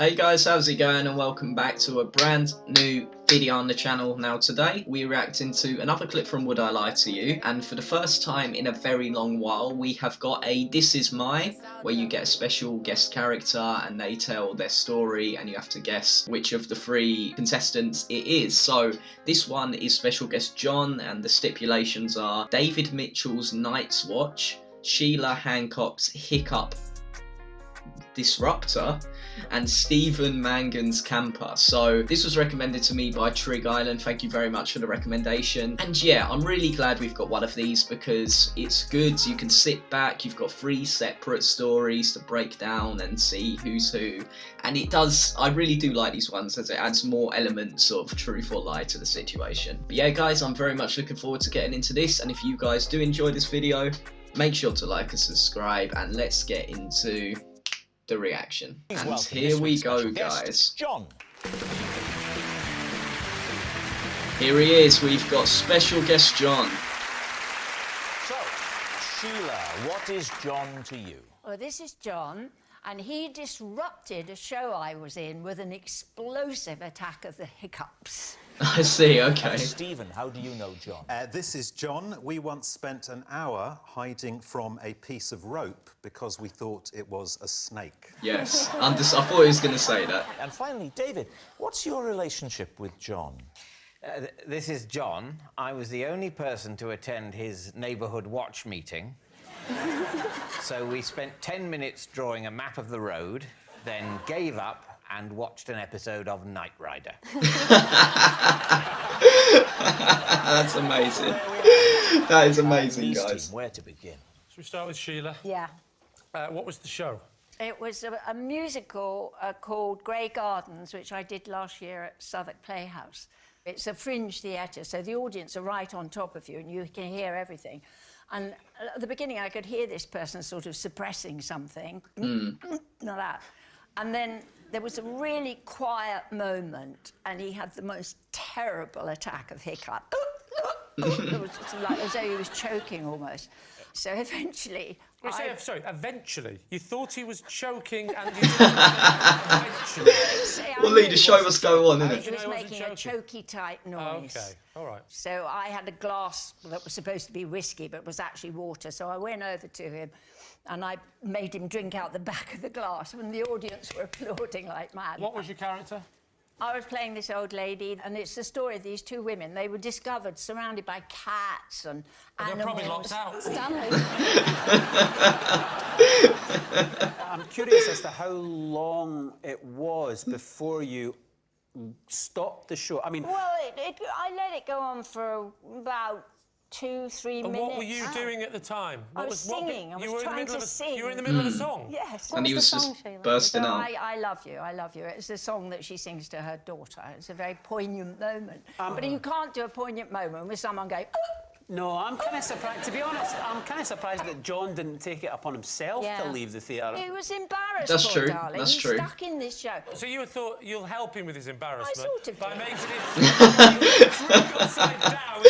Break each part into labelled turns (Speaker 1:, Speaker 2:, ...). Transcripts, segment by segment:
Speaker 1: Hey guys, how's it going, and welcome back to a brand new video on the channel. Now today we're reacting to another clip from Would I Lie to You, and for the first time in a very long while we have got a This Is My, where you get a special guest character and they tell their story and you have to guess which of the three contestants it is. So this one is special guest John, and the stipulations are David Mitchell's Night's Watch, Sheila Hancock's Hiccup Disruptor, and Stephen Mangan's Camper. So this was recommended to me by Trig Island. Thank you very much for the recommendation. And yeah, I'm really glad we've got one of these because it's good. You can sit back, you've got three separate stories to break down and see who's who. And it does, I really do like these ones as it adds more elements of truth or lie to the situation. But yeah guys, I'm very much looking forward to getting into this, and if you guys do enjoy this video, make sure to like and subscribe, and let's get into the reaction. And here we go, guys.
Speaker 2: John.
Speaker 1: Here he is. We've got special guest John.
Speaker 2: So, Sheila, what is John to you?
Speaker 3: Well, this is John, and he disrupted a show I was in with an explosive attack of the hiccups.
Speaker 1: I see, okay.
Speaker 2: Stephen, how do you know John?
Speaker 4: This is John. We once spent an hour hiding from a piece of rope because we thought it was a snake.
Speaker 1: Yes, I thought he was going to say that.
Speaker 2: And finally, David, what's your relationship with John?
Speaker 5: This is John. I was the only person to attend his neighbourhood watch meeting. So we spent 10 minutes drawing a map of the road, then gave up and watched an episode of Knight Rider.
Speaker 1: That's amazing. That is amazing, guys.
Speaker 2: Team, where to begin?
Speaker 6: Should we start with Sheila?
Speaker 3: Yeah.
Speaker 6: What was the show?
Speaker 3: It was a musical called Grey Gardens, which I did last year at Southwark Playhouse. It's a fringe theatre, so the audience are right on top of you and you can hear everything. And at the beginning, I could hear this person sort of suppressing something, like that. And then there was a really quiet moment, and he had the most terrible attack of hiccup. It was like as though he was choking almost. So eventually...
Speaker 6: Eventually? You thought he was choking and you didn't eventually?
Speaker 1: Well, Lee, the show must go on, innit?
Speaker 3: He was making a choky type noise.
Speaker 6: Okay, all right.
Speaker 3: So I had a glass that was supposed to be whiskey, but was actually water. So I went over to him and I made him drink out the back of the glass when the audience were applauding like mad.
Speaker 6: What was your character?
Speaker 3: I was playing this old lady, and it's the story of these two women. They were discovered surrounded by cats and animals.
Speaker 6: They're probably locked out.
Speaker 3: Stanley.
Speaker 7: I'm curious as to how long it was before you stopped the show. I mean...
Speaker 3: Well, I let it go on for about 2-3 minutes.
Speaker 6: And what were you doing at the time?
Speaker 3: I was singing. I was trying to sing.
Speaker 6: You were in the middle of a song?
Speaker 3: Yes.
Speaker 1: And he was just bursting out.
Speaker 3: I love you, I love you. It's a song that she sings to her daughter. It's a very poignant moment. But you can't do a poignant moment with someone going...
Speaker 7: No, I'm kind of surprised. To be honest, I'm kind of surprised that John didn't take it upon himself to leave the theatre.
Speaker 3: He was embarrassed,
Speaker 1: That's
Speaker 3: poor
Speaker 1: true.
Speaker 3: darling.
Speaker 1: That's
Speaker 3: He's
Speaker 1: true.
Speaker 3: stuck in this show.
Speaker 6: So you thought you'll help him with his embarrassment?
Speaker 3: I sort of
Speaker 6: by
Speaker 3: did.
Speaker 6: making him upside down.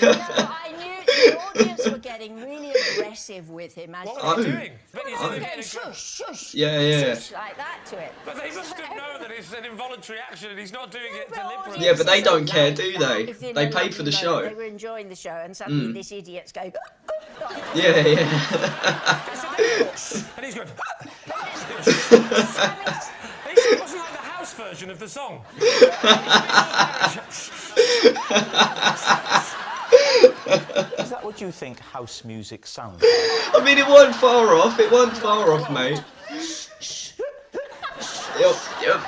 Speaker 3: No, I knew the audience were getting really aggressive with him. As
Speaker 6: What were they doing?
Speaker 3: They were going shush, shush,
Speaker 1: Yeah.
Speaker 3: shush, like that to it.
Speaker 6: But they must have known that it's an involuntary action and he's not doing it deliberately.
Speaker 1: Yeah, but they don't care, do they?
Speaker 3: If they're
Speaker 1: They
Speaker 3: not
Speaker 1: paid for the
Speaker 3: lovely
Speaker 1: show.
Speaker 3: moment, They were enjoying the show, and suddenly this idiot's going...
Speaker 1: Yeah.
Speaker 6: And he's going... It wasn't like the house version of the song.
Speaker 2: Is that what you think house music sounds like?
Speaker 1: I mean, it wasn't far off. It wasn't far off, mate. Yep.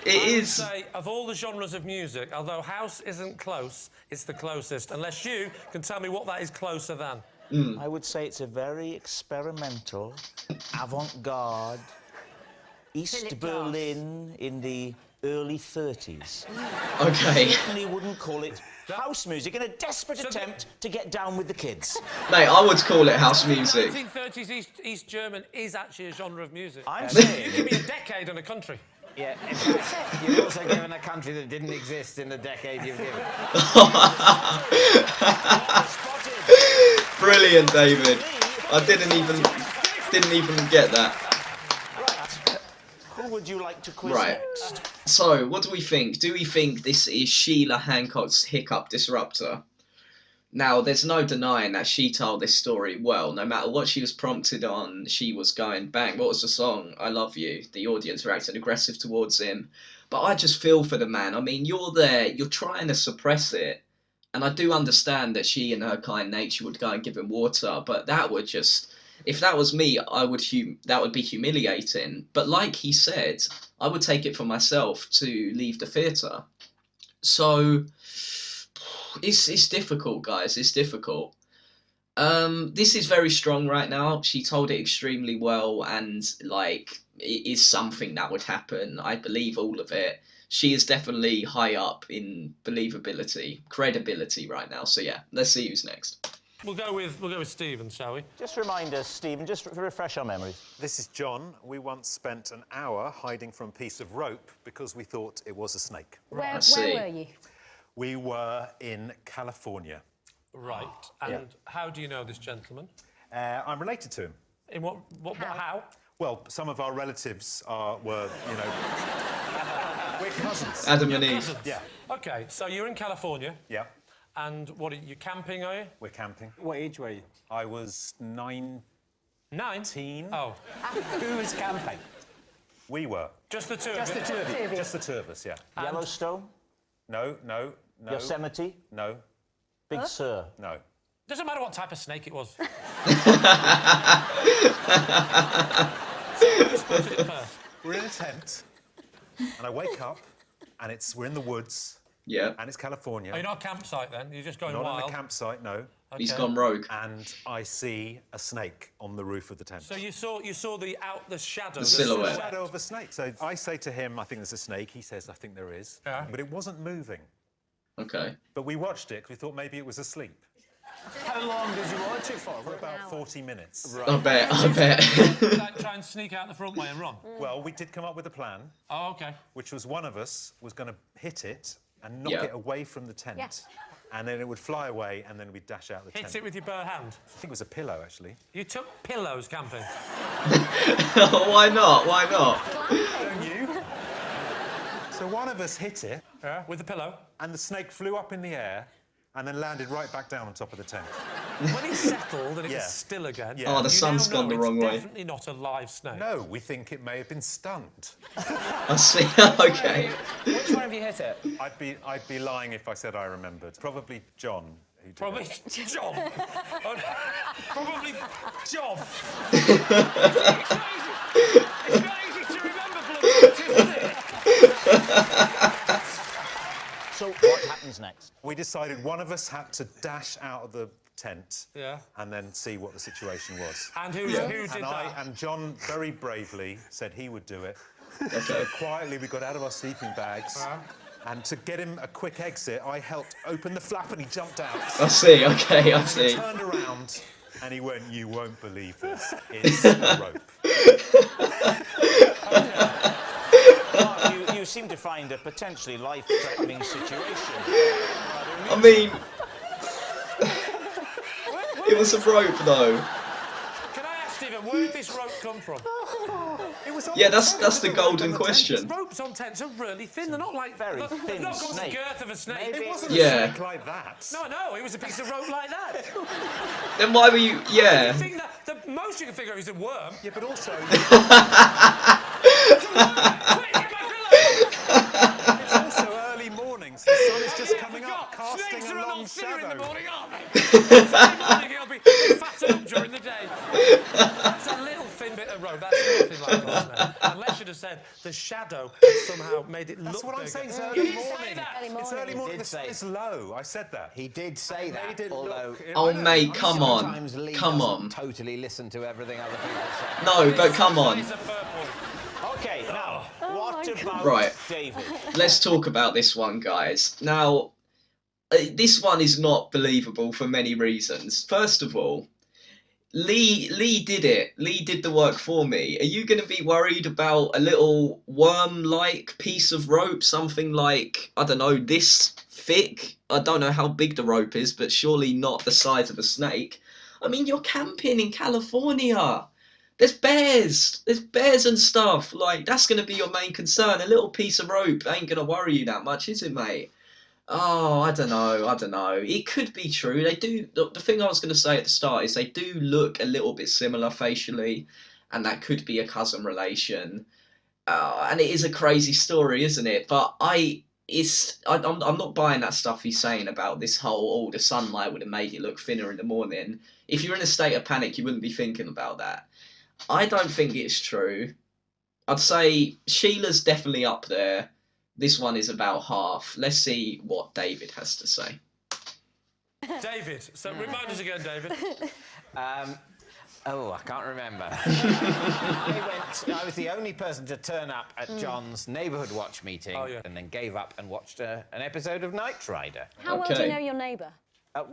Speaker 1: It is.
Speaker 6: I'd say, of all the genres of music, although house isn't close, it's the closest. Unless you can tell me what that is closer than.
Speaker 2: I would say it's a very experimental, avant-garde, East
Speaker 3: Philip
Speaker 2: Berlin in the early 30s.
Speaker 1: Okay.
Speaker 2: Certainly wouldn't call it house music in a desperate attempt to get down with the kids.
Speaker 1: Mate, I would call it house music.
Speaker 6: 1930s East German is actually a genre of music.
Speaker 2: I'm saying...
Speaker 6: Give me a decade and a country.
Speaker 5: Yeah, in fact, you've also given a country that didn't exist in the decade you've given.
Speaker 1: Brilliant, David. I didn't even get that.
Speaker 2: Who John, would you like to quiz
Speaker 1: Right.
Speaker 2: next?
Speaker 1: So, what do we think? Do we think this is Sheila Hancock's hiccup disruptor? Now, there's no denying that she told this story well. No matter what she was prompted on, she was going bang. What was the song? I Love You. The audience reacted aggressive towards him. But I just feel for the man. I mean, you're there, you're trying to suppress it. And I do understand that she, in her kind nature, would go and give him water. But that would just... If that was me, that would be humiliating. But like he said, I would take it for myself to leave the theatre. So... It's difficult, guys. It's difficult. This is very strong right now. She told it extremely well, and like it is something that would happen. I believe all of it. She is definitely high up in believability, credibility right now. So yeah, let's see who's next.
Speaker 6: We'll go with Stephen, shall we?
Speaker 2: Just remind us, Stephen, just to refresh our memories.
Speaker 4: This is John. We once spent an hour hiding from a piece of rope because we thought it was a snake.
Speaker 3: Where
Speaker 1: see.
Speaker 3: were you?
Speaker 4: We were in California.
Speaker 6: Right. And how do you know this gentleman?
Speaker 4: I'm related to him.
Speaker 6: In what how?
Speaker 4: Well, some of our relatives were, you know... We're cousins.
Speaker 1: Adam and Eve.
Speaker 4: Yeah.
Speaker 6: Okay, so you're in California.
Speaker 4: Yeah.
Speaker 6: And what are you camping, are you?
Speaker 4: We're camping.
Speaker 7: What age were you?
Speaker 4: I was 19.
Speaker 6: 9? Oh.
Speaker 7: Who was camping?
Speaker 4: We were.
Speaker 6: Just the two
Speaker 7: Just
Speaker 6: of
Speaker 7: the
Speaker 6: you?
Speaker 7: two of you.
Speaker 4: Just the two of us, yeah.
Speaker 2: Yellowstone?
Speaker 4: No.
Speaker 2: Yosemite?
Speaker 4: No.
Speaker 2: Big Sur?
Speaker 4: No.
Speaker 6: Doesn't matter what type of snake it was. So who spotted it first?
Speaker 4: We're in a tent, and I wake up, and we're in the woods,
Speaker 1: Yeah.
Speaker 4: and it's California.
Speaker 6: Oh, you're not a campsite then? You're just going
Speaker 4: Not
Speaker 6: wild?
Speaker 4: on a campsite, no.
Speaker 1: He's
Speaker 6: Okay.
Speaker 1: gone rogue.
Speaker 4: And I see a snake on the roof of the tent.
Speaker 6: So you saw the shadow.
Speaker 1: The silhouette.
Speaker 4: The shadow of a snake. So I say to him, I think there's a snake. He says, I think there is.
Speaker 6: Yeah.
Speaker 4: But it wasn't moving.
Speaker 1: Okay.
Speaker 4: But we watched it 'cause we thought maybe it was asleep.
Speaker 7: How long did you watch it for?
Speaker 4: For about 40 minutes.
Speaker 1: I bet.
Speaker 6: Like, try and sneak out the front way and run.
Speaker 4: Well, we did come up with a plan,
Speaker 6: Oh, okay.
Speaker 4: which was one of us was going to hit it and knock
Speaker 1: Yeah.
Speaker 4: it away from the tent.
Speaker 3: Yeah.
Speaker 4: And then it would fly away, and then we'd dash out the tent.
Speaker 6: Hit it with your bare hand.
Speaker 4: I think it was a pillow, actually.
Speaker 6: You took pillows camping.
Speaker 1: Why not? Why not?
Speaker 4: Don't you? So one of us hit it,
Speaker 6: Yeah. With the pillow.
Speaker 4: and the snake flew up in the air and then landed right back down on top of the tent.
Speaker 6: When it settled and it
Speaker 4: Yeah.
Speaker 6: was still again.
Speaker 4: Yeah. Oh,
Speaker 1: the
Speaker 6: you
Speaker 1: sun's
Speaker 6: now know
Speaker 1: gone the
Speaker 6: it's
Speaker 1: wrong way.
Speaker 6: Definitely not a live snake.
Speaker 4: No, we think it may have been stunned.
Speaker 1: I see. Okay.
Speaker 7: Which one of you hit it?
Speaker 4: I'd be lying if I said I remembered. Probably John. Who did
Speaker 6: Probably
Speaker 4: it.
Speaker 6: John. Probably John. It's not easy to remember blood, is it?
Speaker 2: So what happens next?
Speaker 4: We decided one of us had to dash out of the tent
Speaker 6: Yeah.
Speaker 4: and then see what the situation was.
Speaker 6: And who did
Speaker 4: And
Speaker 6: that?
Speaker 4: and John very bravely said he would do it.
Speaker 1: Okay.
Speaker 4: So quietly we got out of our sleeping bags. And to get him a quick exit, I helped open the flap and he jumped out.
Speaker 1: I see. Okay. I
Speaker 4: He
Speaker 1: see.
Speaker 4: turned around and he went, "You won't believe this. It's a rope."
Speaker 2: Well, you seem to find a potentially life-threatening situation.
Speaker 1: I mean, it was a rope though.
Speaker 6: Can I ask Stephen, where did this rope come from?
Speaker 4: It was on
Speaker 1: Yeah,
Speaker 4: the
Speaker 1: that's
Speaker 4: tent.
Speaker 1: the
Speaker 4: It was
Speaker 1: golden
Speaker 4: on the tent.
Speaker 1: question.
Speaker 6: Ropes on tents are really thin. They're not like
Speaker 2: Very
Speaker 6: they've
Speaker 2: thin
Speaker 6: not got
Speaker 2: snake.
Speaker 6: the girth of a snake.
Speaker 2: Maybe-
Speaker 4: It wasn't
Speaker 1: Yeah.
Speaker 4: a snake like that.
Speaker 6: No, it was a piece of rope like that.
Speaker 1: Then why were you?
Speaker 6: I
Speaker 1: Yeah.
Speaker 6: think that the most you can figure out is a worm.
Speaker 4: Yeah, but also,
Speaker 6: Quick, get my pillow!
Speaker 4: it's also early morning, so the sun is just coming up,
Speaker 6: Forgot.
Speaker 4: casting
Speaker 6: Snakes
Speaker 4: a
Speaker 6: are a
Speaker 4: long
Speaker 6: lot thinner in the
Speaker 4: shadow.
Speaker 6: morning, aren't they? Sunday morning, it'll be fatter up during the day. That's a little thin bit of rope. That's nothing like a snake. Unless you'd have said the shadow had somehow made it look
Speaker 4: That's what I'm
Speaker 6: bigger.
Speaker 4: saying. It's
Speaker 6: You
Speaker 4: early
Speaker 6: didn't say
Speaker 4: morning.
Speaker 6: that.
Speaker 4: It's early morning.
Speaker 2: did
Speaker 4: The
Speaker 2: say
Speaker 4: sun is low. I said that.
Speaker 2: He did say that,
Speaker 4: Made it
Speaker 2: although
Speaker 4: look.
Speaker 1: Oh
Speaker 4: I know,
Speaker 1: mate,
Speaker 4: I'm
Speaker 1: come
Speaker 4: sorry.
Speaker 1: on.
Speaker 2: sometimes Lee
Speaker 1: Come
Speaker 2: doesn't
Speaker 1: on.
Speaker 2: totally listen to everything other people say.
Speaker 1: No, but come on.
Speaker 6: It's a purple.
Speaker 2: Okay, now, what about
Speaker 1: Right.
Speaker 2: David?
Speaker 1: Let's talk about this one, guys. Now, this one is not believable for many reasons. First of all, Lee did it. Lee did the work for me. Are you going to be worried about a little worm-like piece of rope, something like, I don't know, this thick? I don't know how big the rope is, but surely not the size of a snake. I mean, you're camping in California. There's bears and stuff. Like, that's going to be your main concern. A little piece of rope ain't going to worry you that much, is it, mate? Oh, I don't know. It could be true. They do. The thing I was going to say at the start is they do look a little bit similar facially, and that could be a cousin relation. And it is a crazy story, isn't it? But I'm not buying that stuff he's saying about this whole, the sunlight would have made you look thinner in the morning. If you're in a state of panic, you wouldn't be thinking about that. I don't think it's true. I'd say Sheila's definitely up there. This one is about half. Let's see what David has to say.
Speaker 6: David, so remind us again, David.
Speaker 5: I can't remember. I was the only person to turn up at John's neighbourhood watch meeting and then gave up and watched an episode of Knight Rider.
Speaker 8: How well do you know your neighbour?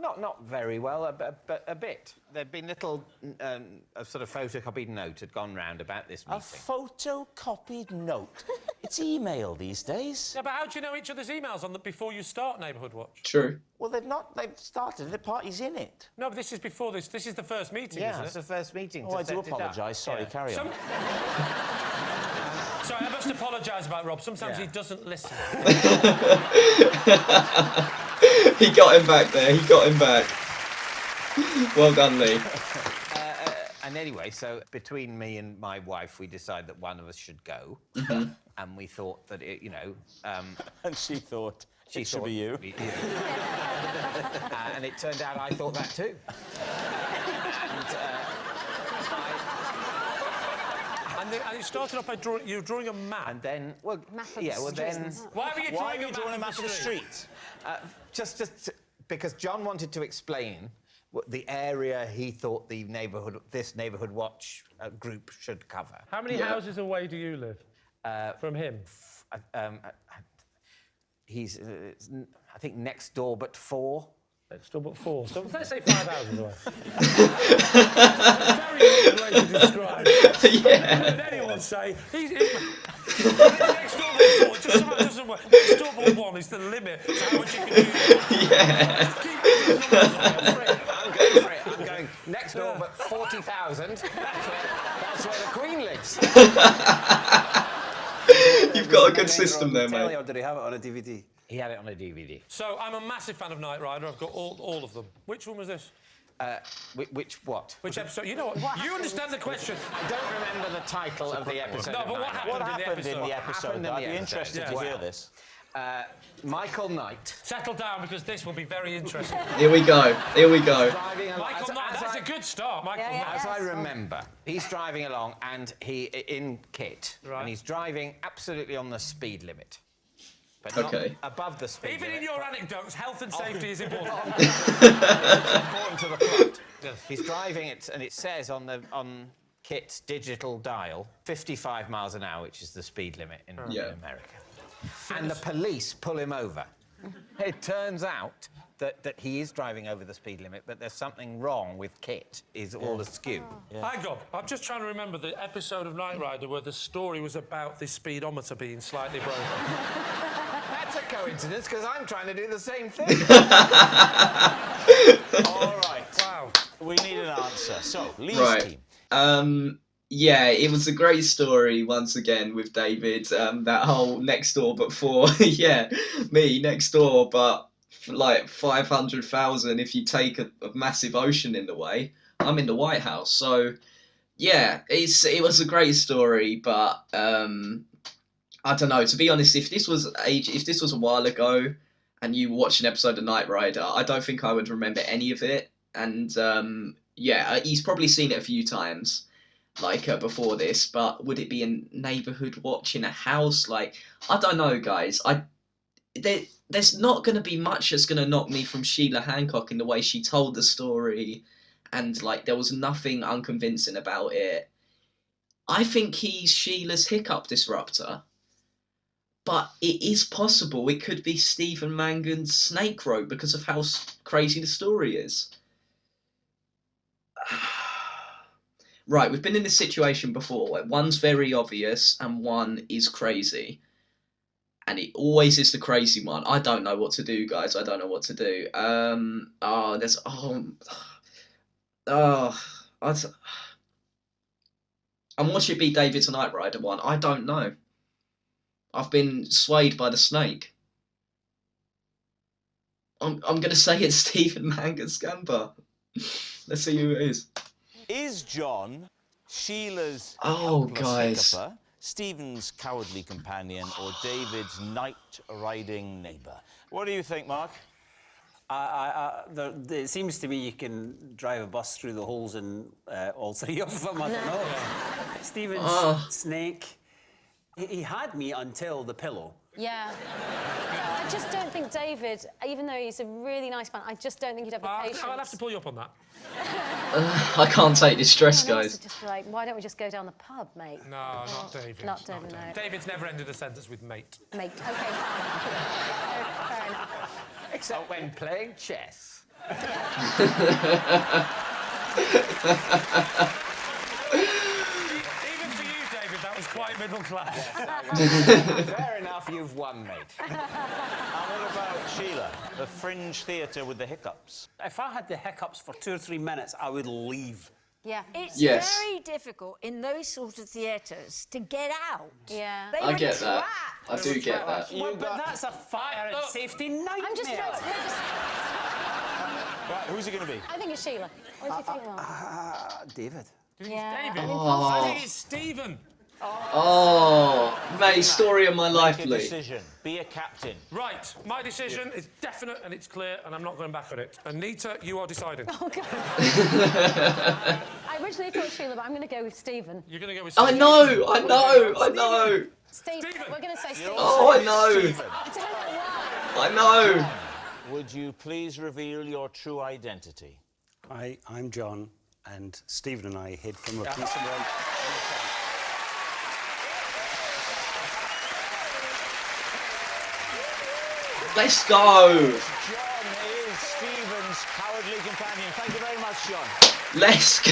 Speaker 5: Not very well, but a bit. There'd been little, a sort of photocopied note had gone round about this meeting.
Speaker 2: A photocopied note? It's email these days.
Speaker 6: Yeah, but how do you know each other's emails before you start Neighbourhood Watch?
Speaker 1: True.
Speaker 2: Well, they've started, the party's in it.
Speaker 6: No, but this is before this. This is the first meeting,
Speaker 5: Yeah,
Speaker 6: isn't it?
Speaker 5: it's the first meeting.
Speaker 2: Oh, I do apologise. Sorry, carry on.
Speaker 6: Sorry, I must apologise about Rob. Sometimes he doesn't listen.
Speaker 1: He got him back there. Well done, Lee.
Speaker 5: And anyway, so between me and my wife, we decided that one of us should go. And we thought that,
Speaker 2: And she thought it should be you.
Speaker 5: And it turned out I thought that too.
Speaker 6: And it started off by you were drawing a map.
Speaker 5: And then,
Speaker 8: Map of the streets.
Speaker 6: Why were you drawing a map of the streets?
Speaker 5: Just because John wanted to explain the area he thought this neighbourhood watch group should cover.
Speaker 6: How many houses away do you live from him?
Speaker 5: He's, I think, next door but 4.
Speaker 6: Next door but 4. So let's say 5 houses away. That's a very good way to describe. Did anyone say he's next door but 4? Just somehow doesn't work. Next door but 1 is the limit to how much you can do.
Speaker 5: I'm going for it. I'm going next door but 40,000. That's where the Queen lives.
Speaker 1: You've got a good system there, mate.
Speaker 7: Or did he have it on a DVD?
Speaker 5: He had it on a DVD.
Speaker 6: So I'm a massive fan of Knight Rider. I've got all of them. Which one was this?
Speaker 5: Which what?
Speaker 6: Which episode? You know what? You understand the question.
Speaker 5: I don't remember the title of the episode.
Speaker 6: No, but what happened in the episode?
Speaker 2: I'd be interested to hear this.
Speaker 5: Michael Knight.
Speaker 6: Settle down, because this will be very interesting.
Speaker 1: Here we go.
Speaker 6: Michael Knight, that's a good start, Michael Knight.
Speaker 5: As I remember, he's driving along and he in kit, and he's driving absolutely on the speed limit. But not above the speed
Speaker 6: Even
Speaker 5: limit.
Speaker 6: in your anecdotes, health and safety is important.
Speaker 5: It's important to the plot. He's driving it, and it says on Kit's digital dial 55 miles an hour, which is the speed limit in America. And the police pull him over. It turns out that he is driving over the speed limit, but there's something wrong with Kit. He's all askew.
Speaker 6: Hang on, I'm just trying to remember the episode of Knight Rider where the story was about the speedometer being slightly broken.
Speaker 5: That's a coincidence, because I'm trying to do the same thing.
Speaker 2: All right.
Speaker 6: Wow.
Speaker 2: We need an answer. So, Lee's team.
Speaker 1: Yeah, it was a great story once again with David. That whole next door but 4. Yeah, me next door, but like 500,000 if you take a massive ocean in the way. I'm in the White House, so yeah, it was a great story, but I don't know. To be honest, if this was a while ago, and you watched an episode of Knight Rider, I don't think I would remember any of it. And yeah, he's probably seen it a few times, like before this. But would it be a neighbourhood watch in a house? Like, I don't know, guys. There's not going to be much that's going to knock me from Sheila Hancock in the way she told the story, and like there was nothing unconvincing about it. I think he's Sheila's hiccup disruptor. But it is possible it could be Stephen Mangan's snake rope because of how crazy the story is. Right, we've been in this situation before where one's very obvious and one is crazy. And it always is the crazy one. I don't know what to do, guys. I don't know what to do. And what should be David's Knight Rider one? I don't know. I've been swayed by the snake. I'm going to say it's Stephen Mangan Scamper. Let's see who it is.
Speaker 2: Is John Sheila's
Speaker 1: Oh,
Speaker 2: helpless
Speaker 1: guys.
Speaker 2: hiccuper, Stephen's cowardly companion, or David's night-riding neighbour? What do you think, Mark?
Speaker 7: It seems to me you can drive a bus through the holes in all three of them. I don't know. Stephen's snake. He had me until the pillow.
Speaker 8: Yeah. I just don't think David, even though he's a really nice man, I just don't think he'd have the patience.
Speaker 6: I'll have to pull you up on that.
Speaker 1: I can't take this stress,
Speaker 8: Someone else
Speaker 1: guys.
Speaker 8: would just be like, why don't we just go down the pub, mate?
Speaker 6: No, not David.
Speaker 8: Not David, no.
Speaker 6: David's never ended a sentence with mate.
Speaker 8: Mate, okay, fine. Fair enough.
Speaker 5: Except when playing chess.
Speaker 6: Even for you, David, that was quite middle class.
Speaker 2: Fair enough, you've won, mate. And what about Sheila, the fringe theatre with the hiccups?
Speaker 7: If I had the hiccups for 2 or 3 minutes, I would leave.
Speaker 8: Yeah.
Speaker 3: It's
Speaker 1: Yes.
Speaker 3: very difficult in those sort of theatres to get out.
Speaker 8: Yeah.
Speaker 3: They
Speaker 1: I
Speaker 3: were
Speaker 1: get that.
Speaker 3: trapped.
Speaker 1: I do get that.
Speaker 7: But that's a fire and safety nightmare.
Speaker 8: I'm just
Speaker 2: Right, who's it going to be?
Speaker 8: I think it's Sheila. What do you think, Mark?
Speaker 7: David.
Speaker 8: Yeah.
Speaker 6: David.
Speaker 1: Oh.
Speaker 6: I think it's Stephen.
Speaker 1: Oh, mate, story of my life,
Speaker 2: Make a
Speaker 1: Lee.
Speaker 2: decision. Be a captain.
Speaker 6: Right, my decision is definite and it's clear and I'm not going back on it. Anita, you are deciding.
Speaker 8: Oh, God. I originally thought Sheila, but I'm going to go with Stephen.
Speaker 6: You're going to go with
Speaker 1: I
Speaker 6: Stephen.
Speaker 1: know, I know, I know.
Speaker 8: Stephen.
Speaker 6: Stephen.
Speaker 8: We're going to say Stephen.
Speaker 1: Oh, I know,
Speaker 2: Stephen,
Speaker 8: I don't know why.
Speaker 1: I know.
Speaker 2: would you please reveal your true identity?
Speaker 7: I'm John, and Stephen and I hid from a piece of rope.
Speaker 1: Let's go.
Speaker 2: John is Stephen's cowardly companion. Thank you very much, John.
Speaker 1: Let's go.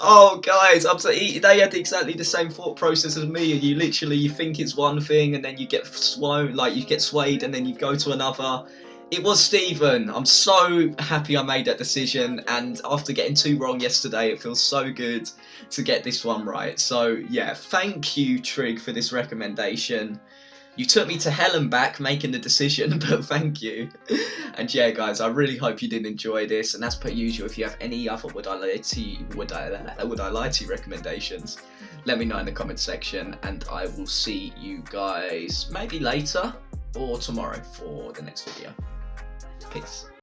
Speaker 1: Oh, guys, they had exactly the same thought process as me. You think it's one thing, and then you get swayed, and then you go to another. It was Stephen. I'm so happy I made that decision, and after getting 2 wrong yesterday, it feels so good to get this one right. So yeah, thank you, Trig, for this recommendation. You took me to hell and back making the decision, but thank you. And yeah, guys, I really hope you did enjoy this. And as per usual, if you have any other would I lie to recommendations, let me know in the comment section, and I will see you guys maybe later or tomorrow for the next video. Peace.